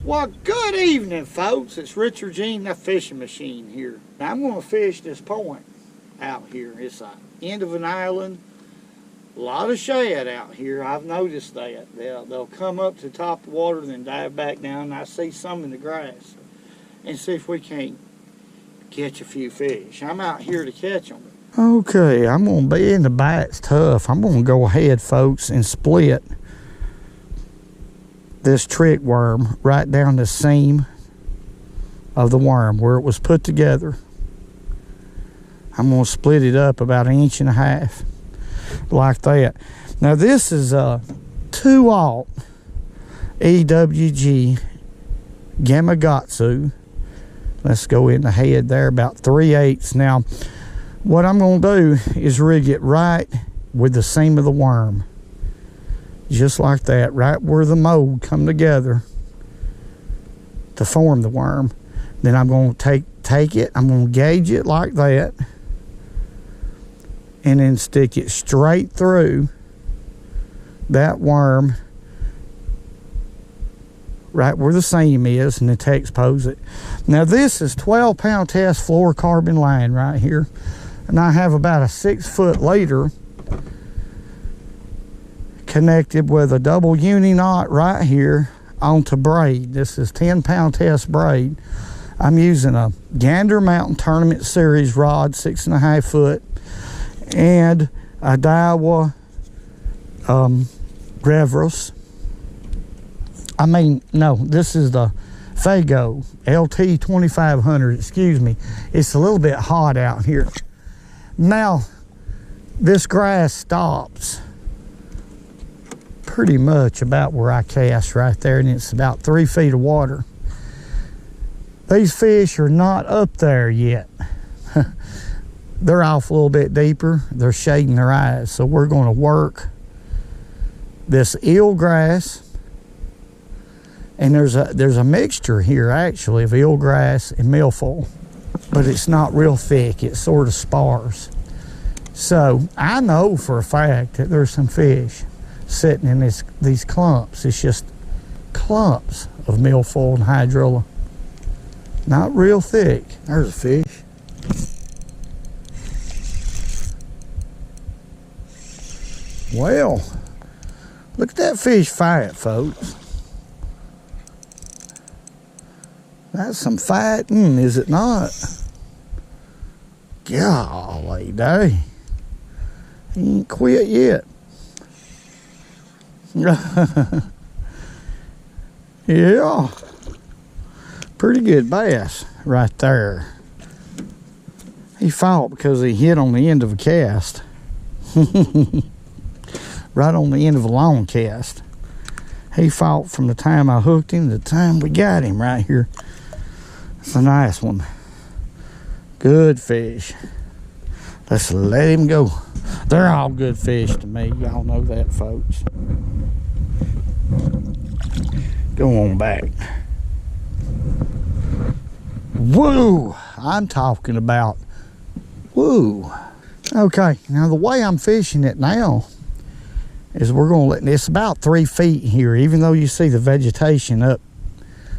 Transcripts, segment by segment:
Well, good evening, folks. It's Richard Gene, the fishing machine here. Now, I'm going to fish this point out here. It's the end of an island. A lot of shad out here. I've noticed that. They'll come up to the top of the water and then dive back down. And I see some in the grass. And see if we can't catch a few fish. I'm out here to catch them. Okay, I'm going to be in the bite's tough. I'm going to go ahead, folks, and split this trick worm right down the seam of the worm where it was put together. I'm going to split it up about 1.5 inches like that. Now this is a 2-aught EWG Gamakatsu. Let's go in the head there about 3/8. Now what I'm going to do is rig it right with the seam of the worm. Just like that, right where the mold come together to form the worm. Then I'm going to take it, I'm going to gauge it like that, and then stick it straight through that worm right where the seam is, and then expose it. Now this is 12-pound test fluorocarbon line right here, and I have about a 6-foot leader connected with a double uni knot right here onto braid. This is 10-pound test braid. I'm using a Gander Mountain Tournament Series rod, 6.5 foot, and a Daiwa Revros. I mean, no, this is the Fago LT 2500, excuse me. It's a little bit hot out here. Now, this grass stops pretty much about where I cast right there, and it's about 3 feet of water. These fish are not up there yet. They're off a little bit deeper. They're shading their eyes. So we're going to work this eelgrass, and there's a mixture here actually of eelgrass and milfoil, but it's not real thick. It's sort of sparse. So I know for a fact that there's some fish sitting in these clumps. It's just clumps of milfoil and hydrilla. Not real thick. There's a fish. Well, look at that fish fight, folks. That's some fighting, is it not? Golly day. He ain't quit yet. Yeah, pretty good bass right there. He fought because he hit on the end of a cast. Right on the end of a long cast. He fought from the time I hooked him to the time we got him right here. It's a nice one. Good fish. Let's let him go. They're all good fish to me. Y'all know that, folks. Go on back. Woo! I'm talking about woo. Okay, now the way I'm fishing it now is we're going to let, it's about 3 feet here. Even though you see the vegetation up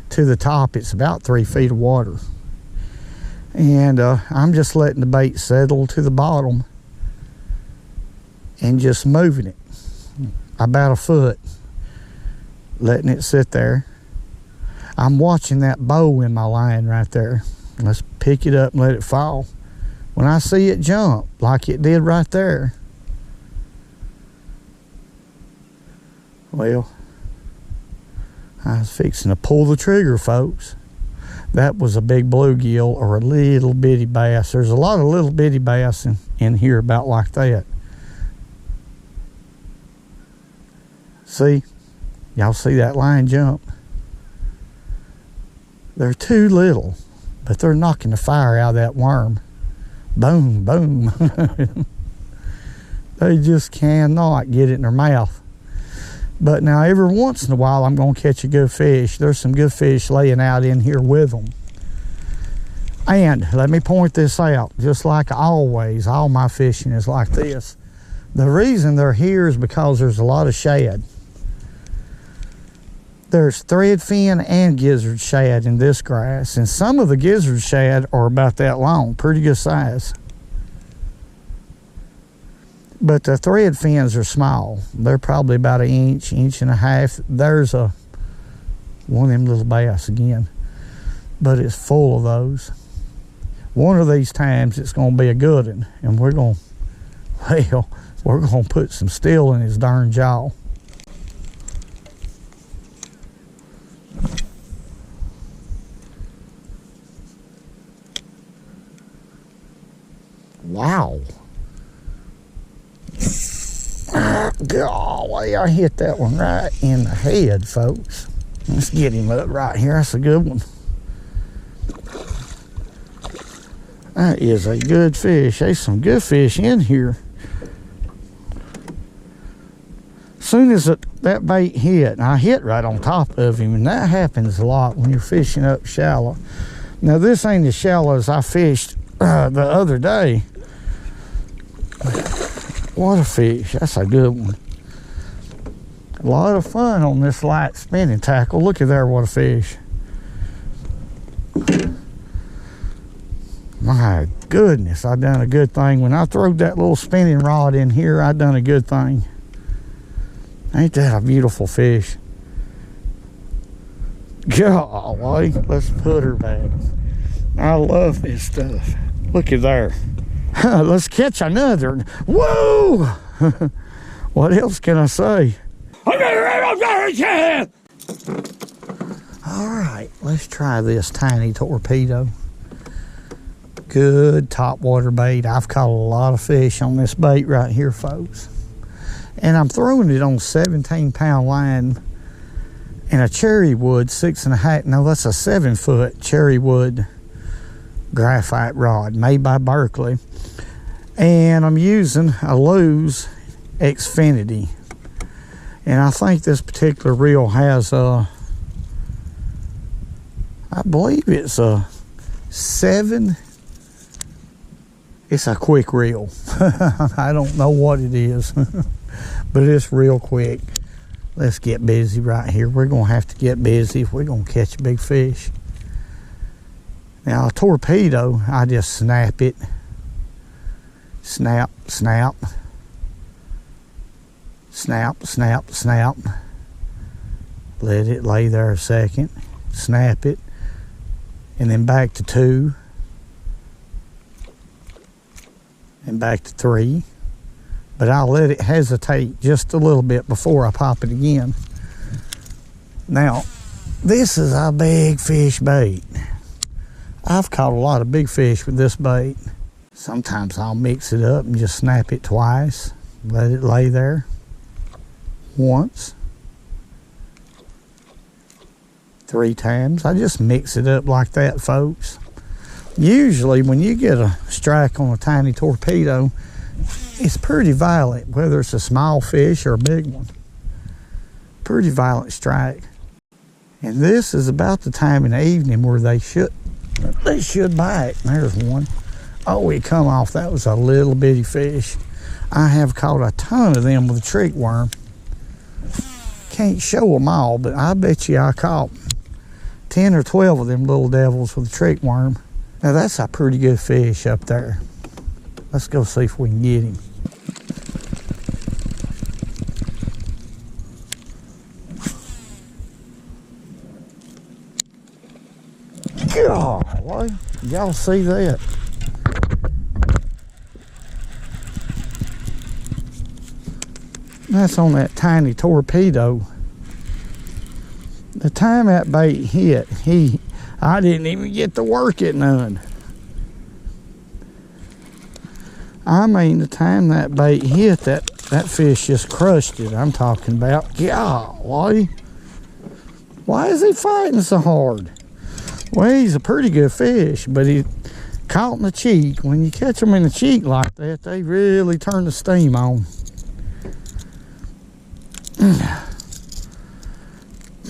to the top, it's about 3 feet of water. And I'm just letting the bait settle to the bottom and just moving it about 1 foot, letting it sit there. I'm watching that bow in my line right there. Let's pick it up and let it fall. When I see it jump like it did right there, well, I was fixing to pull the trigger, folks. That was a big bluegill or a little bitty bass. There's a lot of little bitty bass in here about like that. See? Y'all see that line jump? They're too little, but they're knocking the fire out of that worm. Boom, boom. They just cannot get it in their mouth. But now every once in a while I'm going to catch a good fish. There's some good fish laying out in here with them. And let me point this out, just like always, all my fishing is like this. The reason they're here is because there's a lot of shad. There's threadfin and gizzard shad in this grass, and some of the gizzard shad are about that long, pretty good size. But the thread fins are small. They're probably about an inch, inch and a half. There's one of them little bass again, but it's full of those. One of these times it's going to be a good one, and we're going to put some steel in his darn jaw. Wow. Golly, I hit that one right in the head, folks. Let's get him up right here. That's a good one. That is a good fish. There's some good fish in here. As soon as that bait hit, and I hit right on top of him, and that happens a lot when you're fishing up shallow. Now, this ain't as shallow as I fished the other day. What a fish. That's a good one. A lot of fun on this light spinning tackle. Look at there, what a fish. My goodness, I done a good thing. When I threw that little spinning rod in here, I done a good thing. Ain't that a beautiful fish? Golly, let's put her back. I love this stuff. Look at there. Let's catch another. Whoa! What else can I say? All right, let's try this tiny torpedo. Good topwater bait. I've caught a lot of fish on this bait right here, folks. And I'm throwing it on 17-pound line and a cherry wood 6.5. No, that's a 7-foot cherry wood graphite rod made by Berkeley. And I'm using a Lew's Xfinity. And I think this particular reel has I believe it's a 7. It's a quick reel. I don't know what it is, but it's real quick. Let's get busy right here. We're going to have to get busy if we're going to catch a big fish. Now, a torpedo, I just snap it. Snap, snap. Snap, snap, snap. Let it lay there a second. Snap it. And then back to 2. And back to 3. But I'll let it hesitate just a little bit before I pop it again. Now, this is a big fish bait. I've caught a lot of big fish with this bait. Sometimes I'll mix it up and just snap it twice. Let it lay there. Once. 3 times. I just mix it up like that, folks. Usually when you get a strike on a tiny torpedo, it's pretty violent, whether it's a small fish or a big one. Pretty violent strike. And this is about the time in the evening where they should bite. There's one. Oh, it come off. That was a little bitty fish. I have caught a ton of them with a trick worm. Can't show them all, but I bet you I caught 10 or 12 of them little devils with a trick worm. Now that's a pretty good fish up there. Let's go see if we can get him. Golly, y'all see that? That's on that tiny torpedo. The time that bait hit, I didn't even get to work it none. I mean, the time that bait hit, that fish just crushed it. I'm talking about, golly. Why is he fighting so hard? Well, he's a pretty good fish, but he caught in the cheek. When you catch them in the cheek like that, they really turn the steam on.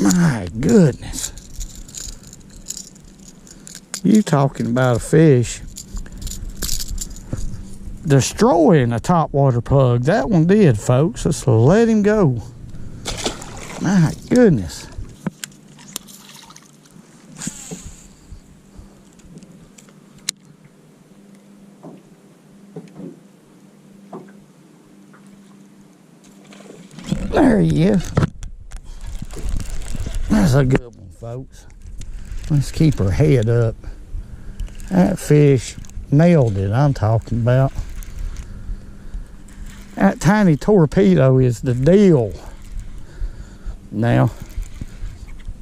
My goodness. You talking about a fish destroying a topwater pug. That one did, folks. Let's let him go. My goodness. There he is. That's a good one, folks. Let's keep her head up. That fish nailed it, I'm talking about. That tiny torpedo is the deal. Now,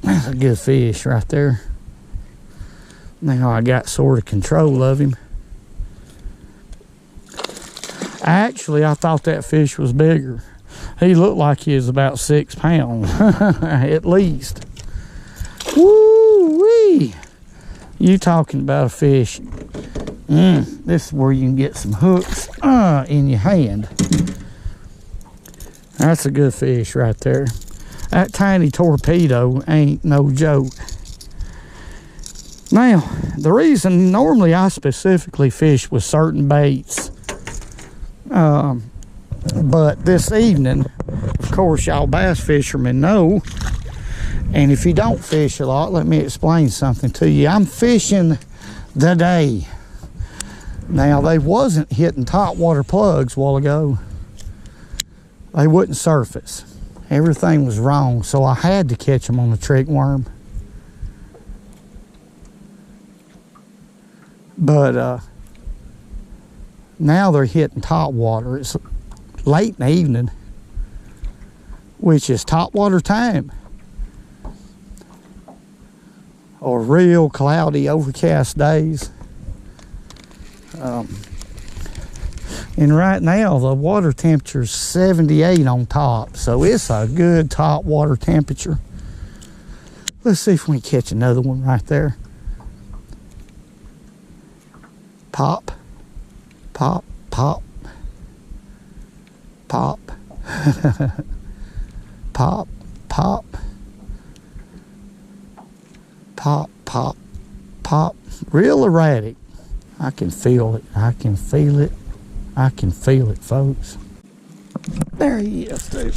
that's a good fish right there. Now I got sort of control of him. Actually, I thought that fish was bigger. He looked like he was about 6 pounds, at least. Woo-wee! You talking about a fish. This is where you can get some hooks in your hand. That's a good fish right there. That tiny torpedo ain't no joke. Now, the reason normally I specifically fish with certain baits, but this evening, of course, y'all bass fishermen know, and if you don't fish a lot, let me explain something to you. I'm fishing the day. Now, they wasn't hitting top water plugs a while ago. They wouldn't surface. Everything was wrong, so I had to catch them on the trick worm. But now they're hitting top water. It's late in the evening, which is top water time. Or real cloudy, overcast days. And right now the water temperature is 78 on top, so it's a good top water temperature. Let's see if we can catch another one right there. Pop, pop, pop, pop, pop, pop, pop, pop, pop. Real erratic. I can feel it. I can feel it. I can feel it, folks. There he is, dude.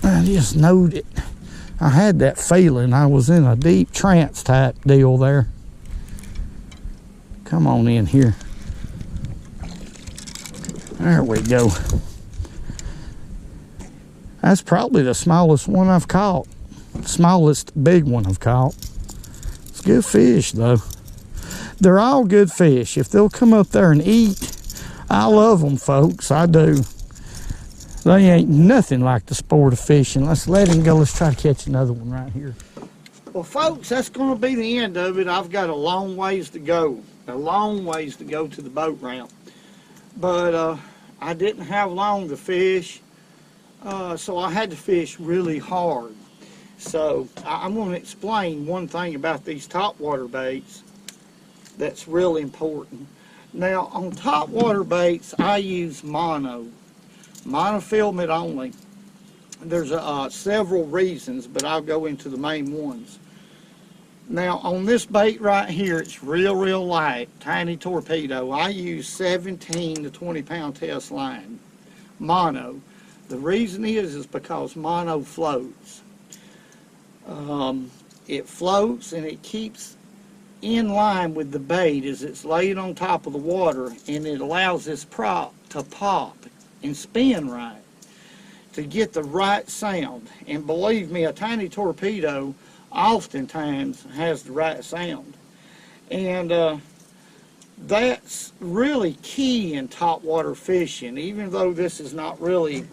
I just knowed it. I had that feeling. I was in a deep trance type deal there. Come on in here. There we go. That's probably the smallest one I've caught. Smallest big one I've caught. It's good fish, though. They're all good fish. If they'll come up there and eat, I love them, folks. I do. They ain't nothing like the sport of fishing. Let's let him go. Let's try to catch another one right here. Well, folks, that's going to be the end of it. I've got a long ways to go. A long ways to go to the boat ramp. But I didn't have long to fish, so I had to fish really hard. So I'm going to explain one thing about these topwater baits that's really important. Now, on topwater baits, I use monofilament only. There's several reasons, but I'll go into the main ones. Now, on this bait right here, it's real light, tiny torpedo. I use 17 to 20 pound test line, mono. The reason is because mono floats. It floats and it keeps in line with the bait as it's laid on top of the water, and it allows this prop to pop and spin right to get the right sound. And believe me, a tiny torpedo oftentimes has the right sound. And that's really key in topwater fishing. Even though this is not really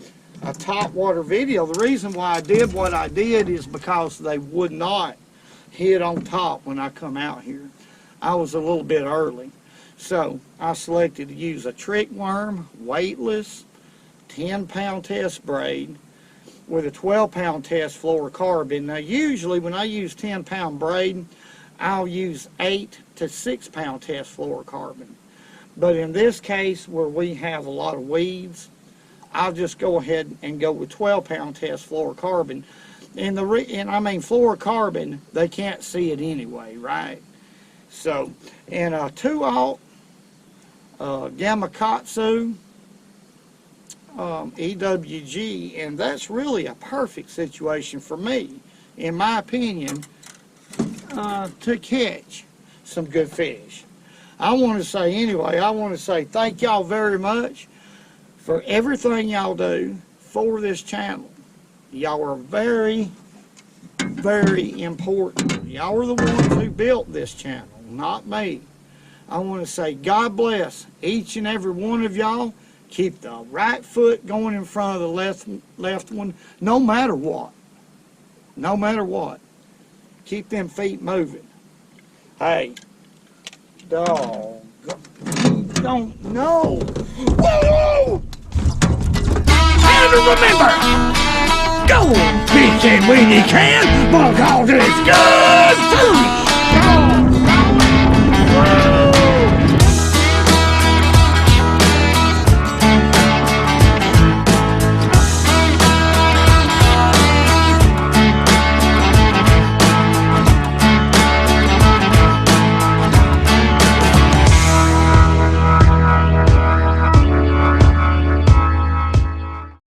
a topwater video, the reason why I did what I did is because they would not hit on top when I come out here. I was a little bit early. So I selected to use a trick worm, weightless, 10-pound test braid with a 12-pound test fluorocarbon. Now usually when I use 10-pound braid, I'll use 8 to 6-pound test fluorocarbon. But in this case, where we have a lot of weeds, I'll just go ahead and go with 12-pound test fluorocarbon. And I mean fluorocarbon, they can't see it anyway, right? So, and a 2-aught Gamakatsu EWG, and that's really a perfect situation for me, in my opinion, to catch some good fish. I want to say thank y'all very much for everything y'all do for this channel. Y'all are very, very important. Y'all are the ones who built this channel, not me. I want to say God bless each and every one of y'all. Keep the right foot going in front of the left one, no matter what. No matter what. Keep them feet moving. Hey, dog, you don't know. Whoa! And remember, go fishing when you can, because it's good food.